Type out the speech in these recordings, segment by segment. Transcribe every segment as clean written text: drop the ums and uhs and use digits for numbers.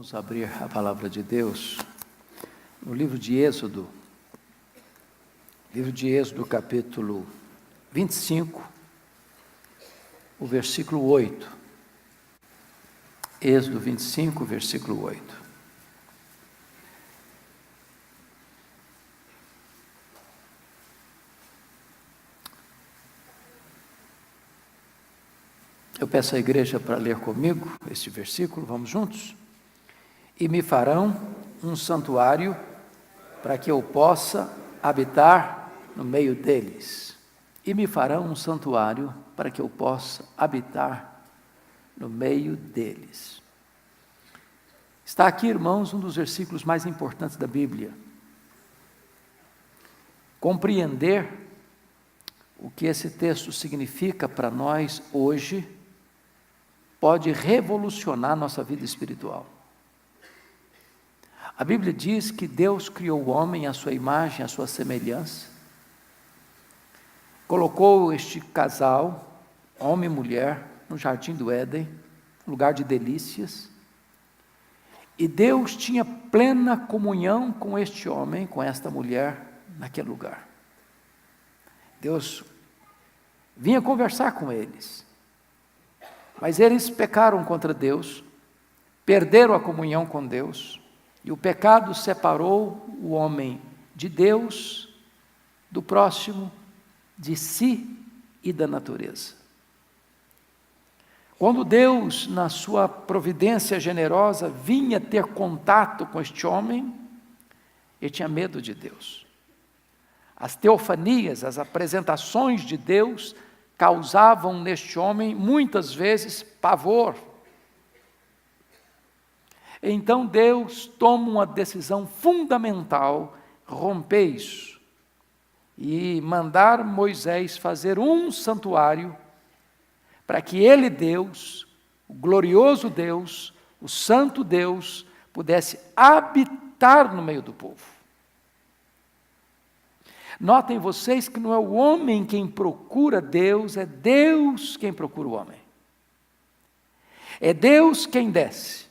Vamos abrir a palavra de Deus no livro de Êxodo, capítulo 25, o versículo 8. Êxodo 25, versículo 8. Eu peço à igreja para ler comigo este versículo, vamos juntos? E me farão um santuário para que eu possa habitar no meio deles. E me farão um santuário para que eu possa habitar no meio deles. Está aqui, irmãos, um dos versículos mais importantes da Bíblia. Compreender o que esse texto significa para nós hoje pode revolucionar nossa vida espiritual. A Bíblia diz que Deus criou o homem à sua imagem, à sua semelhança, colocou este casal, homem e mulher, no jardim do Éden, lugar de delícias, e Deus tinha plena comunhão com este homem, com esta mulher, naquele lugar. Deus vinha conversar com eles, mas eles pecaram contra Deus, perderam a comunhão com Deus, e o pecado separou o homem de Deus, do próximo, de si e da natureza. Quando Deus, na sua providência generosa, vinha ter contato com este homem, ele tinha medo de Deus. As teofanias, as apresentações de Deus, causavam neste homem, muitas vezes, pavor. Então Deus toma uma decisão fundamental, romper isso, e mandar Moisés fazer um santuário, para que ele, Deus, o glorioso Deus, o santo Deus, pudesse habitar no meio do povo. Notem vocês que não é o homem quem procura Deus, é Deus quem procura o homem. É Deus quem desce.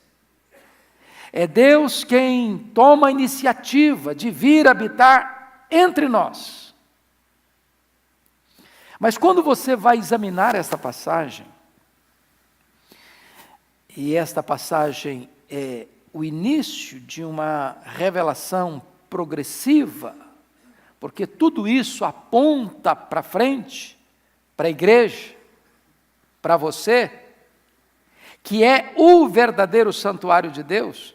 É Deus quem toma a iniciativa de vir habitar entre nós. Mas quando você vai examinar esta passagem, e esta passagem é o início de uma revelação progressiva, porque tudo isso aponta para frente, para a igreja, para você, que é o verdadeiro santuário de Deus,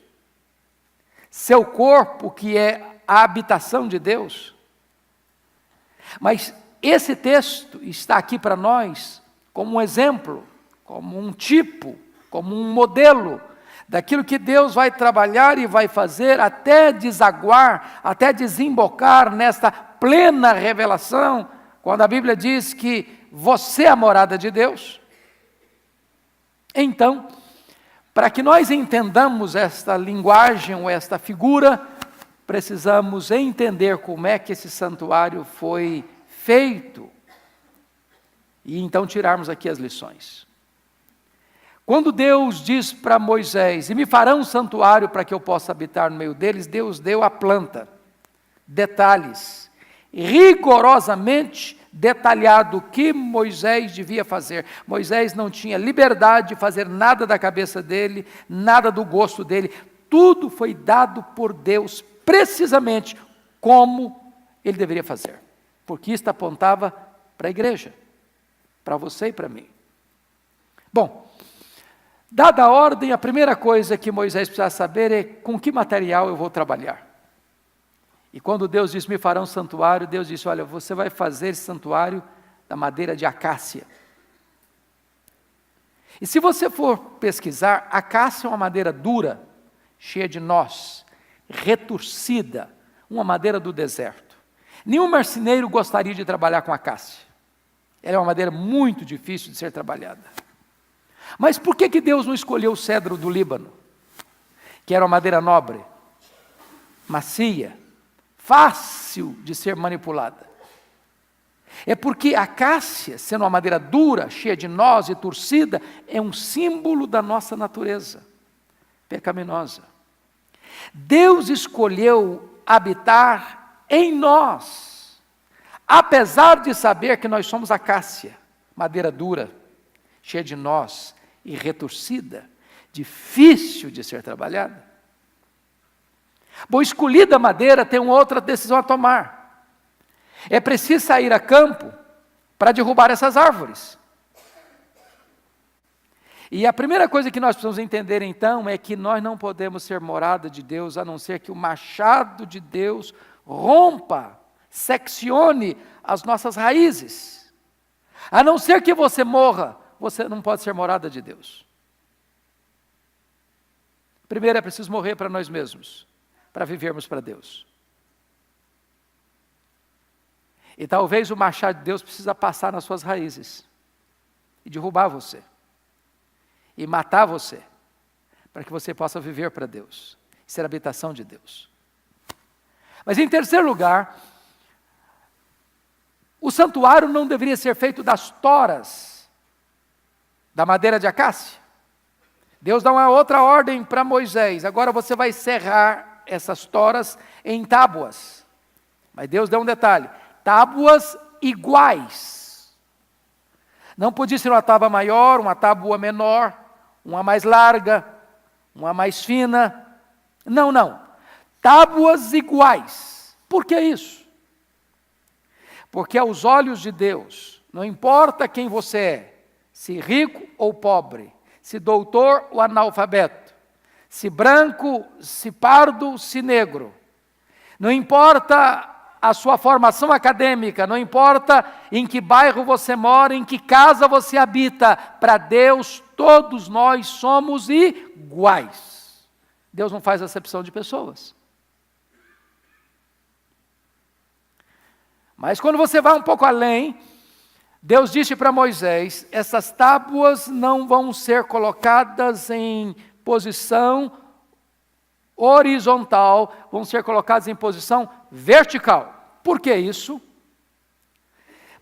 seu corpo que é a habitação de Deus. Mas esse texto está aqui para nós como um exemplo, como um tipo, como um modelo daquilo que Deus vai trabalhar e vai fazer até desaguar, até desembocar nesta plena revelação, quando a Bíblia diz que você é a morada de Deus. Então, para que nós entendamos esta linguagem ou esta figura, precisamos entender como é que esse santuário foi feito, e então tirarmos aqui as lições. Quando Deus diz para Moisés, e me farão um santuário para que eu possa habitar no meio deles, Deus deu a planta, detalhes, rigorosamente detalhado o que Moisés devia fazer. Moisés não tinha liberdade de fazer nada da cabeça dele, nada do gosto dele, tudo foi dado por Deus, precisamente como ele deveria fazer, porque isto apontava para a igreja, para você e para mim. Bom, dada a ordem, a primeira coisa que Moisés precisa saber é com que material eu vou trabalhar. E quando Deus disse, me farão um santuário, Deus disse, olha, você vai fazer esse santuário da madeira de acácia. E se você for pesquisar, acácia é uma madeira dura, cheia de nós, retorcida, uma madeira do deserto. Nenhum marceneiro gostaria de trabalhar com acácia. Ela é uma madeira muito difícil de ser trabalhada. Mas por que Deus não escolheu o cedro do Líbano, que era uma madeira nobre, macia, fácil de ser manipulada? É porque a acácia, sendo uma madeira dura, cheia de nós e torcida, é um símbolo da nossa natureza. pecaminosa. Deus escolheu habitar em nós, apesar de saber que nós somos acácia, madeira dura, cheia de nós e retorcida, difícil de ser trabalhada. Bom, escolhida a madeira, tem uma outra decisão a tomar. É preciso sair a campo para derrubar essas árvores. E a primeira coisa que nós precisamos entender então é que nós não podemos ser morada de Deus, a não ser que o machado de Deus rompa, seccione as nossas raízes. A não ser que você morra, você não pode ser morada de Deus. Primeiro é preciso morrer para nós mesmos, para vivermos para Deus. E talvez o machado de Deus precisa passar nas suas raízes e derrubar você. E matar você, para que você possa viver para Deus, ser a habitação de Deus. Mas em terceiro lugar, o santuário não deveria ser feito das toras da madeira de acácia. Deus dá uma outra ordem para Moisés: agora você vai serrar essas toras em tábuas. Mas Deus dá um detalhe: tábuas iguais. Não podia ser uma tábua maior, uma tábua menor, uma mais larga, uma mais fina. Não. Tábuas iguais. Por que isso? Porque aos olhos de Deus, não importa quem você é, se rico ou pobre, se doutor ou analfabeto, se branco, se pardo, se negro, não importa a sua formação acadêmica, não importa em que bairro você mora, em que casa você habita, para Deus todos nós somos iguais. Deus não faz acepção de pessoas. Mas quando você vai um pouco além, Deus disse para Moisés: essas tábuas não vão ser colocadas em posição horizontal, vão ser colocadas em posição vertical. Por que isso?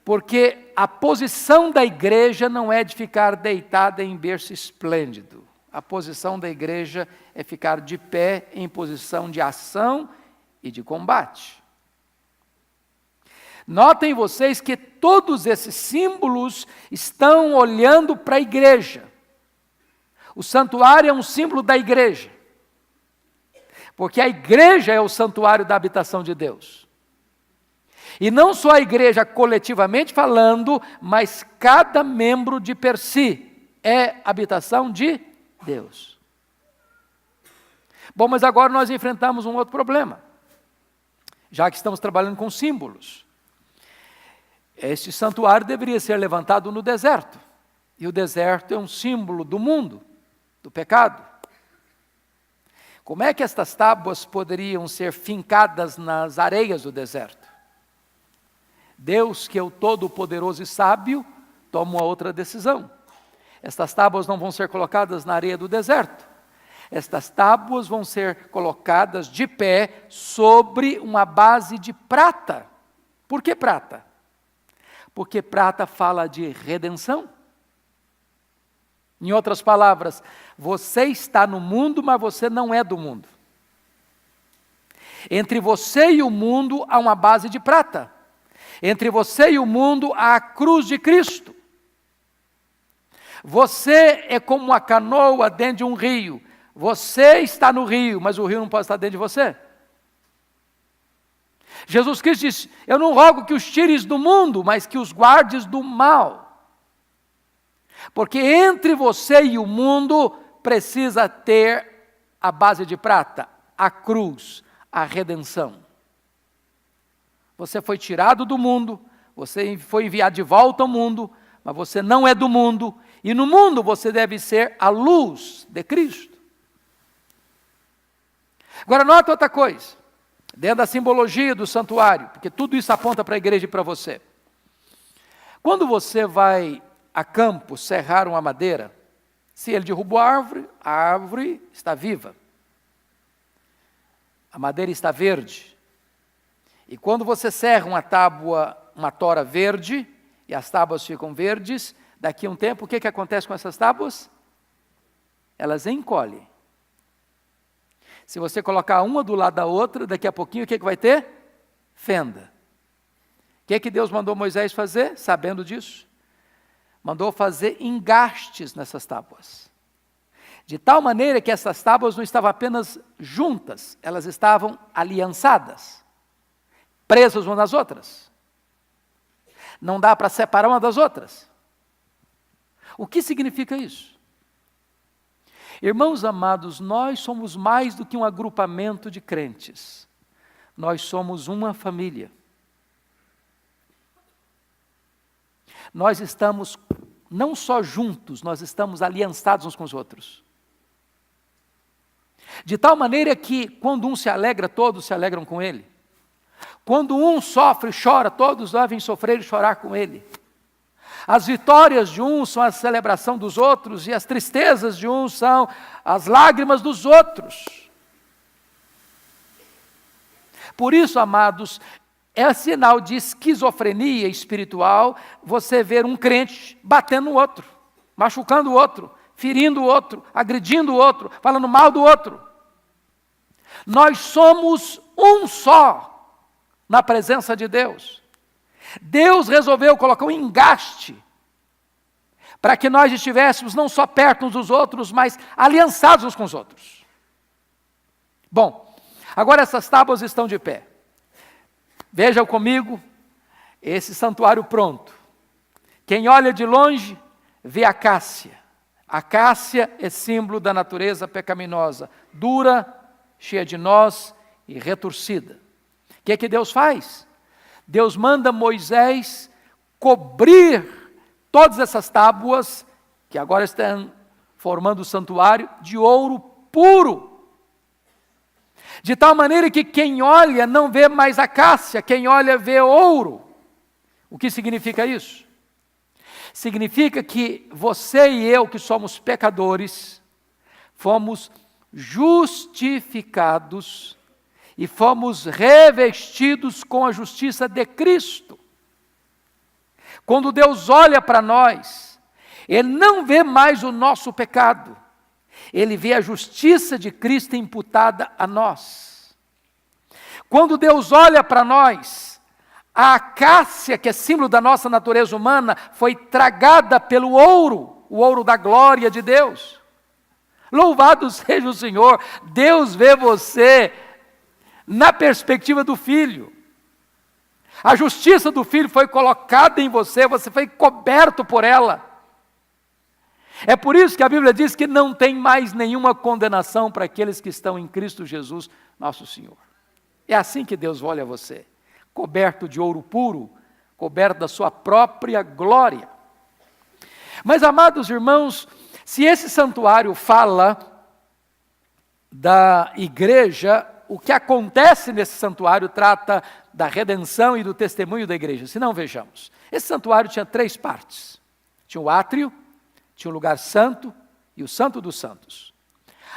Porque a posição da igreja não é de ficar deitada em berço esplêndido. A posição da igreja é ficar de pé em posição de ação e de combate. Notem vocês que todos esses símbolos estão olhando para a igreja. O santuário é um símbolo da igreja, porque a igreja é o santuário da habitação de Deus. E não só a igreja coletivamente falando, mas cada membro de per si é habitação de Deus. Bom, mas agora nós enfrentamos um outro problema, já que estamos trabalhando com símbolos. Este santuário deveria ser levantado no deserto, e o deserto é um símbolo do mundo, do pecado. Como é que estas tábuas poderiam ser fincadas nas areias do deserto? Deus, que é o Todo-Poderoso e Sábio, toma uma outra decisão. Estas tábuas não vão ser colocadas na areia do deserto. Estas tábuas vão ser colocadas de pé sobre uma base de prata. Por que prata? Porque prata fala de redenção. Em outras palavras, você está no mundo, mas você não é do mundo. Entre você e o mundo há uma base de prata. Entre você e o mundo há a cruz de Cristo. Você é como uma canoa dentro de um rio. Você está no rio, mas o rio não pode estar dentro de você. Jesus Cristo disse: eu não rogo que os tires do mundo, mas que os guardes do mal. Porque entre você e o mundo precisa ter a base de prata, a cruz, a redenção. Você foi tirado do mundo, você foi enviado de volta ao mundo, mas você não é do mundo, e no mundo você deve ser a luz de Cristo. Agora nota outra coisa, dentro da simbologia do santuário, porque tudo isso aponta para a igreja e para você. Quando você vai a campo serrar uma madeira, se ele derrubou a árvore está viva. A madeira está verde. E quando você serra uma tábua, uma tora verde, e as tábuas ficam verdes, daqui a um tempo, o que acontece com essas tábuas? Elas encolhem. Se você colocar uma do lado da outra, daqui a pouquinho o que vai ter? Fenda. O que Deus mandou Moisés fazer, sabendo disso? Mandou fazer engastes nessas tábuas. De tal maneira que essas tábuas não estavam apenas juntas, elas estavam aliançadas, presas umas nas outras. Não dá para separar uma das outras. O que significa isso? Irmãos amados, nós somos mais do que um agrupamento de crentes. Nós somos uma família. Nós estamos não só juntos, nós estamos aliançados uns com os outros. De tal maneira que, quando um se alegra, todos se alegram com ele. Quando um sofre e chora, todos devem sofrer e chorar com ele. As vitórias de um são a celebração dos outros, e as tristezas de um são as lágrimas dos outros. Por isso, amados, é sinal de esquizofrenia espiritual você ver um crente batendo no outro, machucando o outro, ferindo o outro, agredindo o outro, falando mal do outro. Nós somos um só na presença de Deus. Deus resolveu colocar um engaste para que nós estivéssemos não só perto uns dos outros, mas aliançados uns com os outros. Bom, agora essas tábuas estão de pé. Vejam comigo esse santuário pronto. Quem olha de longe vê a cássia. A cássia é símbolo da natureza pecaminosa, dura, cheia de nós e retorcida. O que Deus faz? Deus manda Moisés cobrir todas essas tábuas, que agora estão formando o santuário, de ouro puro. De tal maneira que quem olha não vê mais a cássia, quem olha vê ouro. O que significa isso? Significa que você e eu, que somos pecadores, fomos justificados e fomos revestidos com a justiça de Cristo. Quando Deus olha para nós, Ele não vê mais o nosso pecado, Ele vê a justiça de Cristo imputada a nós. Quando Deus olha para nós, a acácia, que é símbolo da nossa natureza humana, foi tragada pelo ouro, o ouro da glória de Deus. Louvado seja o Senhor, Deus vê você na perspectiva do Filho. A justiça do Filho foi colocada em você, você foi coberto por ela. É por isso que a Bíblia diz que não tem mais nenhuma condenação para aqueles que estão em Cristo Jesus, nosso Senhor. É assim que Deus olha você, coberto de ouro puro, coberto da sua própria glória. Mas, amados irmãos, se esse santuário fala da igreja, o que acontece nesse santuário trata da redenção e do testemunho da igreja. Se não, vejamos. Esse santuário tinha 3 partes. Tinha o átrio, tinha o lugar santo e o santo dos santos.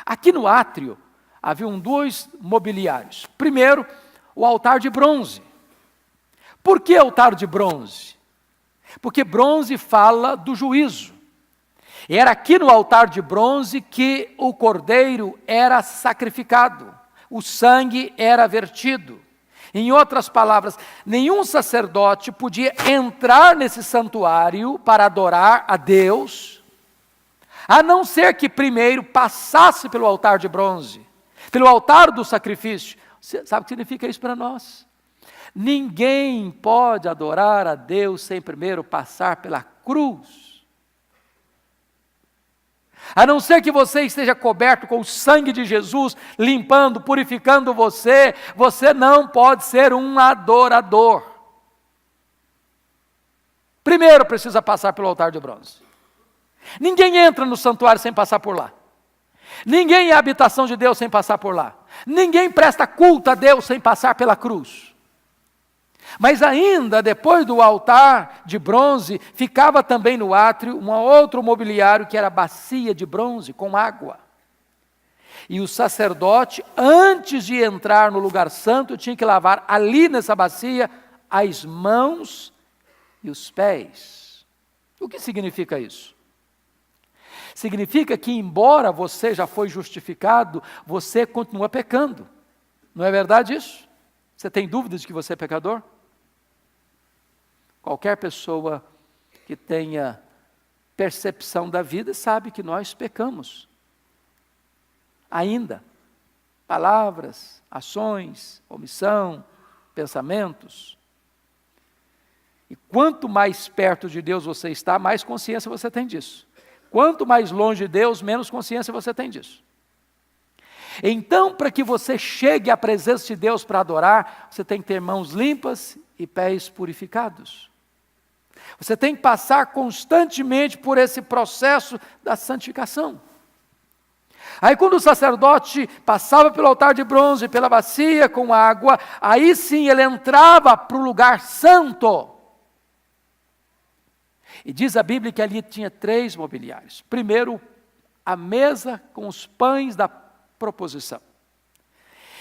Aqui no átrio haviam 2 mobiliários. Primeiro, o altar de bronze. Por que altar de bronze? Porque bronze fala do juízo. E era aqui no altar de bronze que o cordeiro era sacrificado, o sangue era vertido. Em outras palavras, nenhum sacerdote podia entrar nesse santuário para adorar a Deus, a não ser que primeiro passasse pelo altar de bronze, pelo altar do sacrifício. Sabe o que significa isso para nós? Ninguém pode adorar a Deus sem primeiro passar pela cruz. A não ser que você esteja coberto com o sangue de Jesus, limpando, purificando você, você não pode ser um adorador. Primeiro precisa passar pelo altar de bronze. Ninguém entra no santuário sem passar por lá. Ninguém é a habitação de Deus sem passar por lá. Ninguém presta culto a Deus sem passar pela cruz. Mas ainda depois do altar de bronze, ficava também no átrio um outro mobiliário que era a bacia de bronze com água. E o sacerdote, antes de entrar no lugar santo, tinha que lavar ali nessa bacia as mãos e os pés. O que significa isso? Significa que, embora você já foi justificado, você continua pecando. Não é verdade isso? Você tem dúvidas de que você é pecador? Qualquer pessoa que tenha percepção da vida sabe que nós pecamos. Ainda. Palavras, ações, omissão, pensamentos. E quanto mais perto de Deus você está, mais consciência você tem disso. Quanto mais longe de Deus, menos consciência você tem disso. Então, para que você chegue à presença de Deus para adorar, você tem que ter mãos limpas e pés purificados. Você tem que passar constantemente por esse processo da santificação. Aí quando o sacerdote passava pelo altar de bronze, pela bacia com água, aí sim ele entrava para o lugar santo. E diz a Bíblia que ali tinha 3 mobiliários. Primeiro, a mesa com os pães da proposição.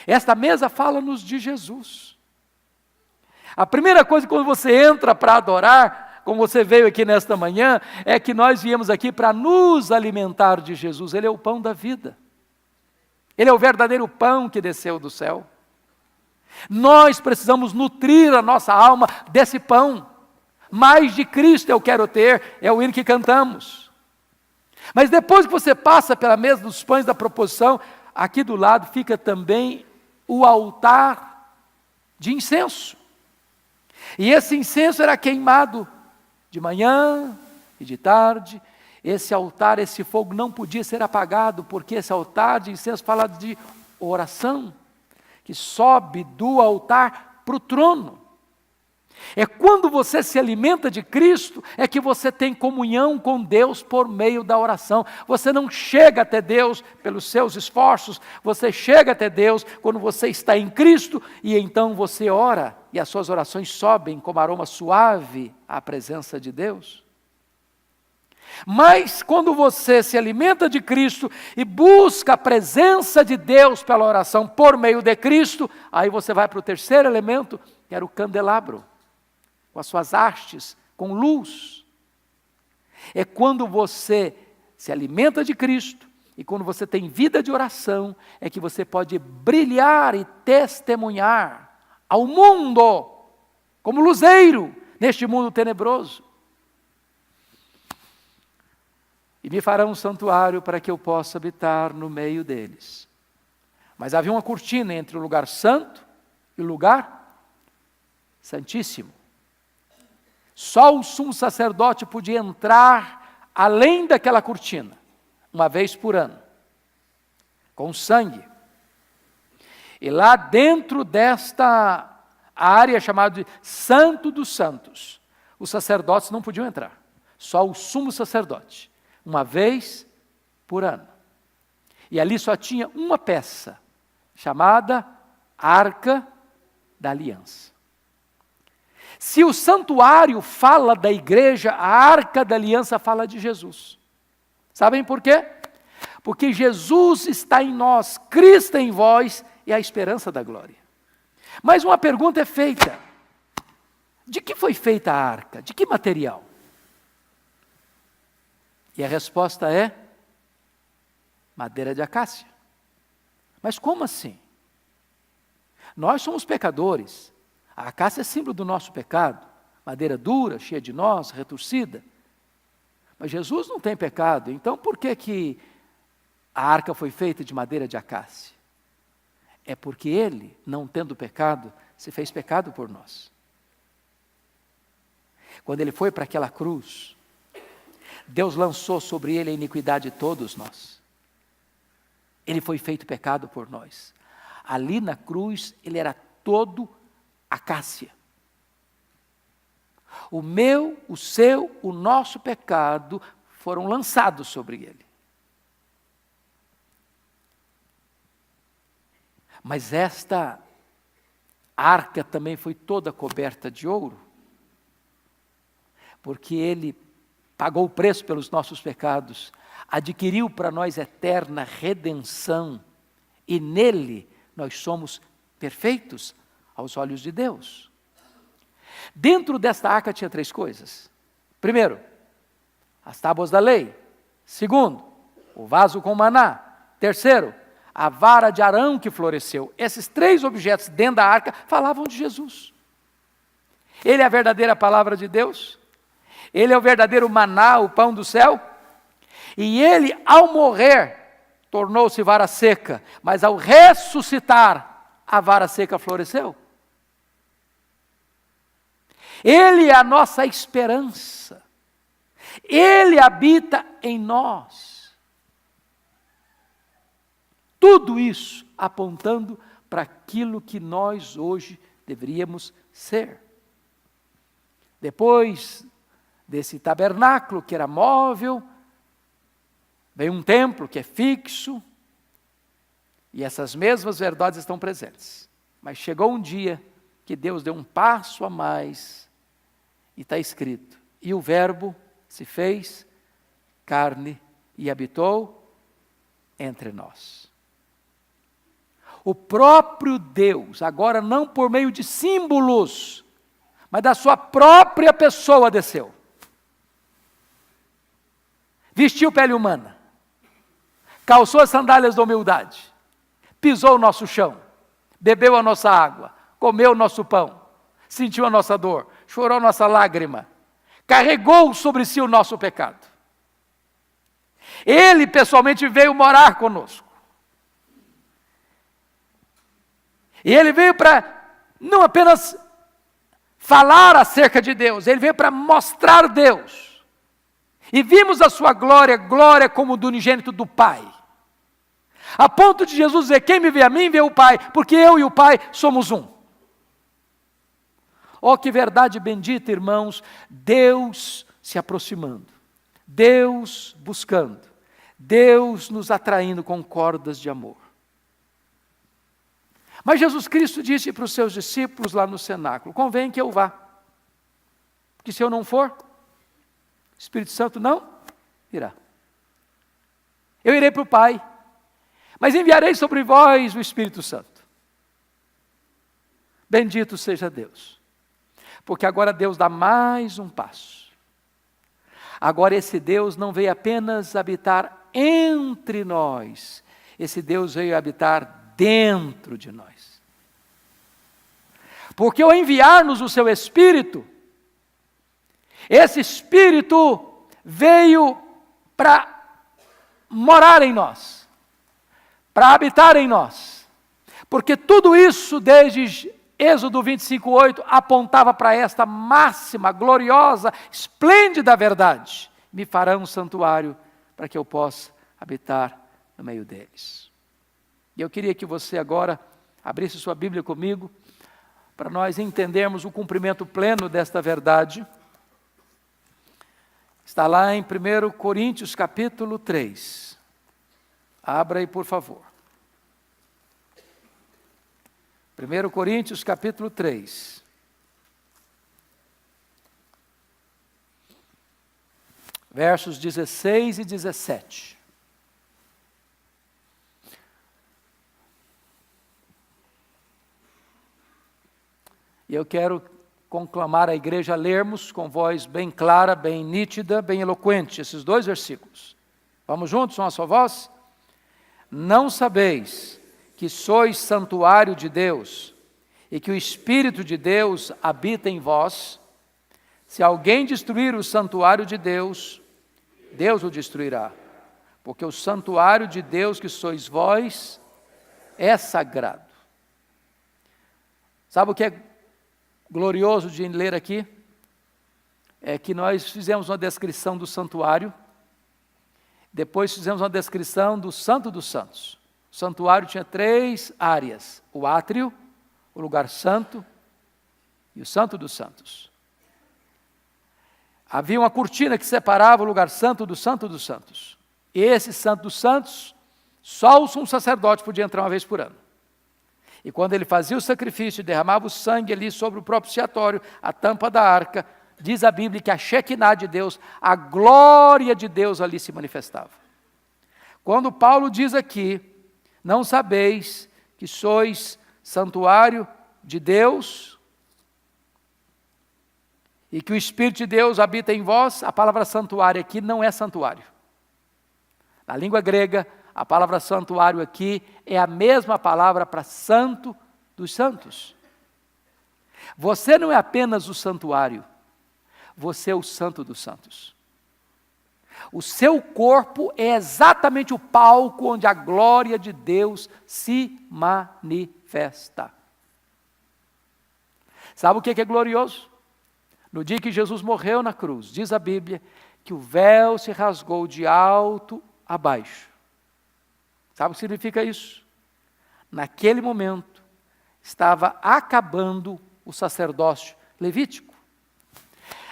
Esta mesa fala-nos de Jesus. A primeira coisa quando você entra para adorar, como você veio aqui nesta manhã, é que nós viemos aqui para nos alimentar de Jesus. Ele é o pão da vida. Ele é o verdadeiro pão que desceu do céu. Nós precisamos nutrir a nossa alma desse pão. Mais de Cristo eu quero ter, é o hino que cantamos. Mas depois que você passa pela mesa dos pães da proposição, aqui do lado fica também o altar de incenso. E esse incenso era queimado de manhã e de tarde. Esse altar, esse fogo não podia ser apagado, porque esse altar de incenso fala de oração, que sobe do altar para o trono. É quando você se alimenta de Cristo, é que você tem comunhão com Deus por meio da oração. Você não chega até Deus pelos seus esforços, você chega até Deus quando você está em Cristo, e então você ora, e as suas orações sobem como aroma suave à presença de Deus. Mas quando você se alimenta de Cristo e busca a presença de Deus pela oração por meio de Cristo, aí você vai para o terceiro elemento, que era o candelabro, com as suas hastes, com luz. É quando você se alimenta de Cristo e quando você tem vida de oração, é que você pode brilhar e testemunhar ao mundo, como luzeiro, neste mundo tenebroso. E me farão um santuário para que eu possa habitar no meio deles. Mas havia uma cortina entre o lugar santo e o lugar santíssimo. Só o sumo sacerdote podia entrar além daquela cortina, uma vez por ano, com sangue. E lá dentro desta área chamada de Santo dos Santos, os sacerdotes não podiam entrar, só o sumo sacerdote, uma vez por ano. E ali só tinha uma peça, chamada Arca da Aliança. Se o santuário fala da igreja, a Arca da Aliança fala de Jesus. Sabem por quê? Porque Jesus está em nós, Cristo em vós, e a esperança da glória. Mas uma pergunta é feita: de que foi feita a arca? De que material? E a resposta é madeira de acácia. Mas como assim? Nós somos pecadores. A acácia é símbolo do nosso pecado. Madeira dura, cheia de nós, retorcida. Mas Jesus não tem pecado. Então por que a arca foi feita de madeira de acácia? É porque ele, não tendo pecado, se fez pecado por nós. Quando ele foi para aquela cruz, Deus lançou sobre ele a iniquidade de todos nós. Ele foi feito pecado por nós. Ali na cruz, ele era todo acácia. O meu, o seu, o nosso pecado foram lançados sobre ele. Mas esta arca também foi toda coberta de ouro, porque ele pagou o preço pelos nossos pecados, adquiriu para nós eterna redenção, e nele nós somos perfeitos aos olhos de Deus. Dentro desta arca tinha 3 coisas. Primeiro, as tábuas da lei, Segundo, o vaso com maná. Terceiro, a vara de Arão que floresceu. Esses 3 objetos dentro da arca falavam de Jesus. Ele é a verdadeira palavra de Deus. Ele é o verdadeiro maná, o pão do céu. E ele, ao morrer, tornou-se vara seca. Mas ao ressuscitar, a vara seca floresceu. Ele é a nossa esperança. Ele habita em nós. Tudo isso apontando para aquilo que nós hoje deveríamos ser. Depois desse tabernáculo que era móvel, vem um templo que é fixo, e essas mesmas verdades estão presentes. Mas chegou um dia que Deus deu um passo a mais, e está escrito: e o Verbo se fez carne e habitou entre nós. O próprio Deus, agora não por meio de símbolos, mas da sua própria pessoa desceu. Vestiu pele humana, calçou as sandálias da humildade, pisou o nosso chão, bebeu a nossa água, comeu o nosso pão, sentiu a nossa dor, chorou a nossa lágrima, carregou sobre si o nosso pecado. Ele pessoalmente veio morar conosco. E ele veio para não apenas falar acerca de Deus, ele veio para mostrar Deus. E vimos a sua glória, glória como do unigênito do Pai. A ponto de Jesus dizer: quem me vê a mim, vê o Pai, porque eu e o Pai somos um. Oh, que verdade bendita, irmãos, Deus se aproximando, Deus buscando, Deus nos atraindo com cordas de amor. Mas Jesus Cristo disse para os seus discípulos lá no cenáculo: convém que eu vá, porque se eu não for, o Espírito Santo não irá. Eu irei para o Pai, mas enviarei sobre vós o Espírito Santo. Bendito seja Deus, porque agora Deus dá mais um passo. Agora esse Deus não veio apenas habitar entre nós, esse Deus veio habitar dentro de nós. Porque ao enviar-nos o seu Espírito, esse Espírito veio para morar em nós, para habitar em nós. Porque tudo isso, desde Êxodo 25:8, apontava para esta máxima, gloriosa, esplêndida verdade: me farão um santuário para que eu possa habitar no meio deles. E eu queria que você agora abrisse sua Bíblia comigo, para nós entendermos o cumprimento pleno desta verdade. Está lá em 1 Coríntios capítulo 3. Abra aí, por favor. 1 Coríntios capítulo 3. Versos 16 e 17. E eu quero conclamar a igreja a lermos com voz bem clara, bem nítida, bem eloquente, esses 2 versículos. Vamos juntos, uma só voz? Não sabeis que sois santuário de Deus e que o Espírito de Deus habita em vós? Se alguém destruir o santuário de Deus, Deus o destruirá, porque o santuário de Deus que sois vós é sagrado. Sabe o que é glorioso de ler aqui? É que nós fizemos uma descrição do santuário, depois fizemos uma descrição do Santo dos Santos. O santuário tinha 3 áreas: o átrio, o lugar santo e o Santo dos Santos. Havia uma cortina que separava o lugar santo do Santo dos Santos. E esse Santo dos Santos, só o sumo sacerdote podia entrar uma vez por ano. E quando ele fazia o sacrifício e derramava o sangue ali sobre o propiciatório, a tampa da arca, diz a Bíblia que a Shekinah de Deus, a glória de Deus ali se manifestava. Quando Paulo diz aqui: não sabeis que sois santuário de Deus e que o Espírito de Deus habita em vós, a palavra santuário aqui não é santuário. Na língua grega, a palavra santuário aqui é a mesma palavra para santo dos santos. Você não é apenas o santuário, você é o santo dos santos. O seu corpo é exatamente o palco onde a glória de Deus se manifesta. Sabe o que é glorioso? No dia que Jesus morreu na cruz, diz a Bíblia, que o véu se rasgou de alto a baixo. Sabe o que significa isso? Naquele momento, estava acabando o sacerdócio levítico.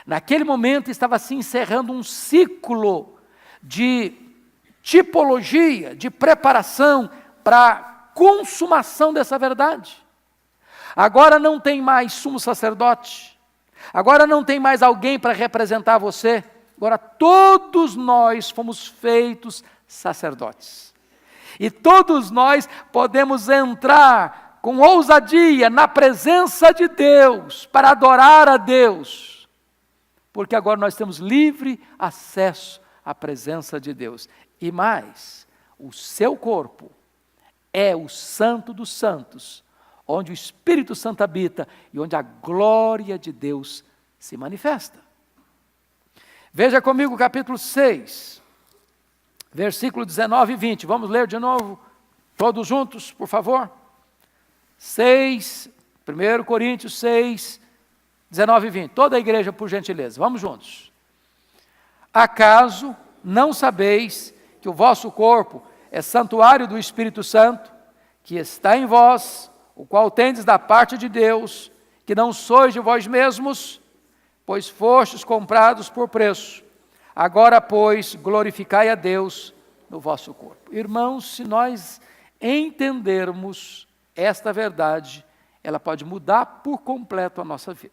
Naquele momento estava se encerrando um ciclo de tipologia, de preparação para a consumação dessa verdade. Agora não tem mais sumo sacerdote, agora não tem mais alguém para representar você, agora todos nós fomos feitos sacerdotes. E todos nós podemos entrar com ousadia na presença de Deus, para adorar a Deus, porque agora nós temos livre acesso à presença de Deus. E mais, o seu corpo é o santo dos santos, onde o Espírito Santo habita e onde a glória de Deus se manifesta. Veja comigo o capítulo 6, versículo 19 e 20. Vamos ler de novo, todos juntos, por favor. 1 Coríntios 6, 19 e 20. Toda a igreja, por gentileza. Vamos juntos. Acaso não sabeis que o vosso corpo é santuário do Espírito Santo, que está em vós, o qual tendes da parte de Deus, que não sois de vós mesmos, pois fostes comprados por preço. Agora, pois, glorificai a Deus no vosso corpo. Irmãos, se nós entendermos esta verdade, ela pode mudar por completo a nossa vida.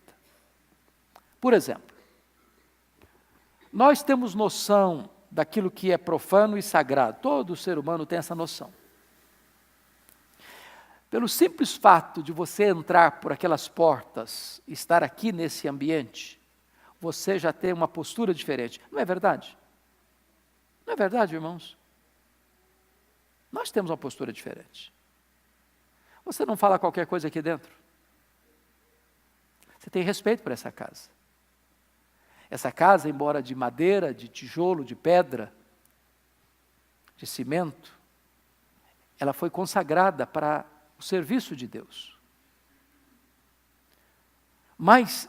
Por exemplo, nós temos noção daquilo que é profano e sagrado. Todo ser humano tem essa noção. Pelo simples fato de você entrar por aquelas portas, estar aqui nesse ambiente, você já tem uma postura diferente. Não é verdade? Não é verdade, irmãos? Nós temos uma postura diferente. Você não fala qualquer coisa aqui dentro. Você tem respeito por essa casa. Essa casa, embora de madeira, de tijolo, de pedra, de cimento, ela foi consagrada para o serviço de Deus. Mas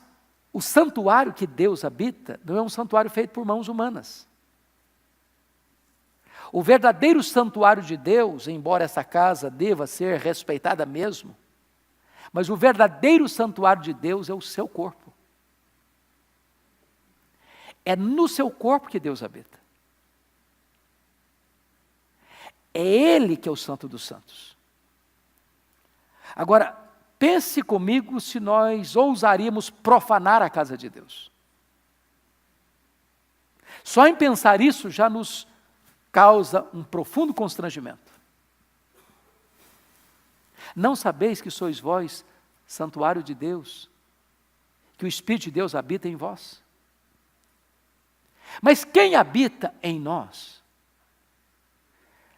o santuário que Deus habita não é um santuário feito por mãos humanas. O verdadeiro santuário de Deus, embora essa casa deva ser respeitada mesmo, mas o verdadeiro santuário de Deus é o seu corpo. É no seu corpo que Deus habita. É Ele que é o Santo dos Santos. Agora, pense comigo se nós ousaríamos profanar a casa de Deus. Só em pensar isso já nos causa um profundo constrangimento. Não sabeis que sois vós santuário de Deus, que o Espírito de Deus habita em vós? Mas quem habita em nós?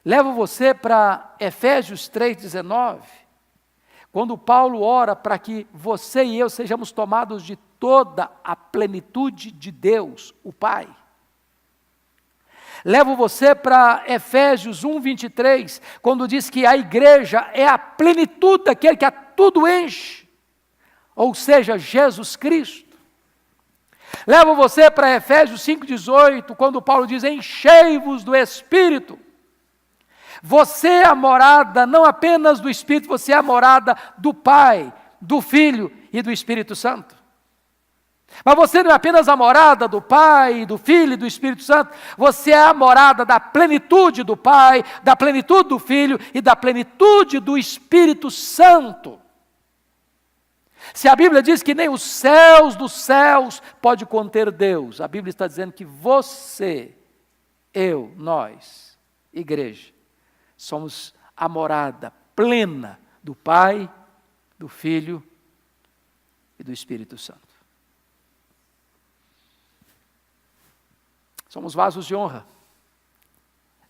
Levo você para Efésios 3,19, quando Paulo ora para que você e eu sejamos tomados de toda a plenitude de Deus, o Pai. Levo você para Efésios 1,23, quando diz que a igreja é a plenitude daquele que a tudo enche, ou seja, Jesus Cristo. Levo você para Efésios 5,18, quando Paulo diz, enchei-vos do Espírito. Você é a morada não apenas do Espírito, você é a morada do Pai, do Filho e do Espírito Santo. Mas você não é apenas a morada do Pai, do Filho e do Espírito Santo, você é a morada da plenitude do Pai, da plenitude do Filho e da plenitude do Espírito Santo. Se a Bíblia diz que nem os céus dos céus pode conter Deus, a Bíblia está dizendo que você, eu, nós, igreja, somos a morada plena do Pai, do Filho e do Espírito Santo. Somos vasos de honra.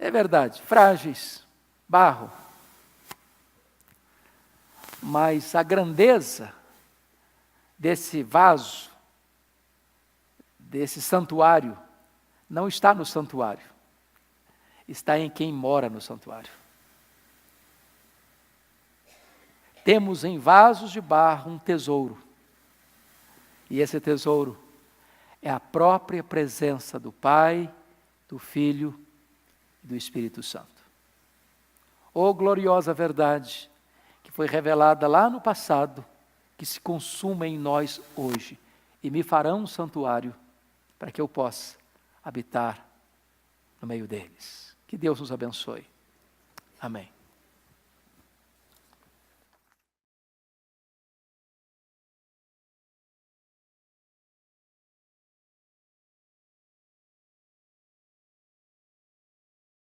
É verdade, frágeis, barro. Mas a grandeza desse vaso, desse santuário, não está no santuário, está em quem mora no santuário. Temos em vasos de barro um tesouro, e esse tesouro é a própria presença do Pai, do Filho e do Espírito Santo. Oh, gloriosa verdade, que foi revelada lá no passado, que se consuma em nós hoje, e me fará um santuário para que eu possa habitar no meio deles. Que Deus nos abençoe. Amém.